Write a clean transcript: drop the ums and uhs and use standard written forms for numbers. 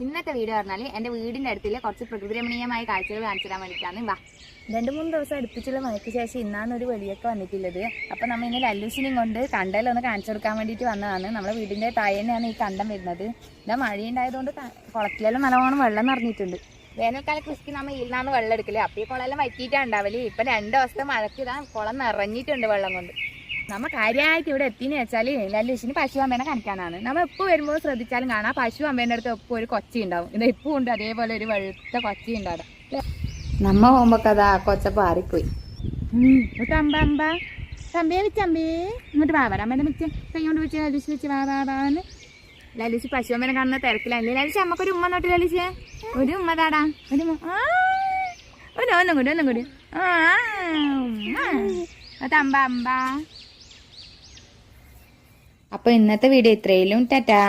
ഇന്നത്തെ വീഡിയോ പറഞ്ഞാൽ എൻ്റെ വീടിൻ്റെ അടുത്തിലെ കുറച്ച് പ്രകൃതിരമണീയമായ കാഴ്ചകൾ കാണിച്ചു തരാൻ വേണ്ടിയിട്ടാണ്. വാ. 2-3 ദിവസം അടുപ്പിച്ചുള്ള മഴയ്ക്ക് ശേഷം ഇന്നാന്നൊരു വെളിയൊക്കെ വന്നിട്ടുള്ളത്. അപ്പോൾ നമ്മൾ ഇന്ന് ലല്ലൂസിനെയും കൊണ്ട് കണ്ടലൊന്ന് കാണിച്ചു കൊടുക്കാൻ വേണ്ടിയിട്ട് വന്നതാണ്. നമ്മളെ വീടിൻ്റെ താഴെയാണ് ഈ കണ്ടം വരുന്നത്. ഇതാ മഴയുണ്ടായതുകൊണ്ട് കുളത്തിലെല്ലാം നല്ലോണം വെള്ളം നിറഞ്ഞിട്ടുണ്ട്. വേനൽക്കാല കൃഷിക്ക് നമ്മൾ ഇതിൽ വെള്ളം എടുക്കില്ലേ, അപ്പോൾ ഈ കുളമെല്ലാം വറ്റിയിട്ടാണ് ഉണ്ടാവല്. ഇപ്പം 2 ദിവസത്തെ മഴയ്ക്ക് ഇതാ കുളം നിറഞ്ഞിട്ടുണ്ട് വെള്ളം കൊണ്ട്. നമ്മൾ കാര്യമായിട്ട് ഇവിടെ എത്തിയെന്ന് വെച്ചാൽ ലല്ലൂസിന് പശു അമ്മേനെ കാണിക്കാനാണ്. നമ്മൾ എപ്പോൾ വരുമ്പോൾ ശ്രദ്ധിച്ചാലും കാണാം പശു അമ്മേൻ്റെ അടുത്ത് എപ്പോൾ ഒരു കൊച്ചി ഉണ്ടാവും. ഇത് എപ്പോൾ ഉണ്ട് അതേപോലെ ഒരു വെളുത്ത കൊച്ചി ഉണ്ടാകും. നമ്മ പോകുമ്പോ അതാ കൊച്ച പാറിപ്പോയി. തമ്പേ വെച്ചമ്പേ ഇങ്ങോട്ട് വാ അമ്മേനെ വെച്ച് കൈ കൊണ്ട് വെച്ച് ലല്ലൂസ് വെച്ച് വാന്ന്. ലല്ലൂസ് പശു അമ്മേനെ കാണുന്ന തിരക്കിലല്ലേ. ലല്ലൂസ് അമ്മക്കൊരു ഉമ്മ നോട്ട് ലല്ലൂസ് ഒരു ഉമ്മ താടാ ഒന്നും കൂടി തമ്പ അമ്പ. അപ്പൊ ഇന്നത്തെ വീഡിയോ ഇത്രയിലും. ടാറ്റാ.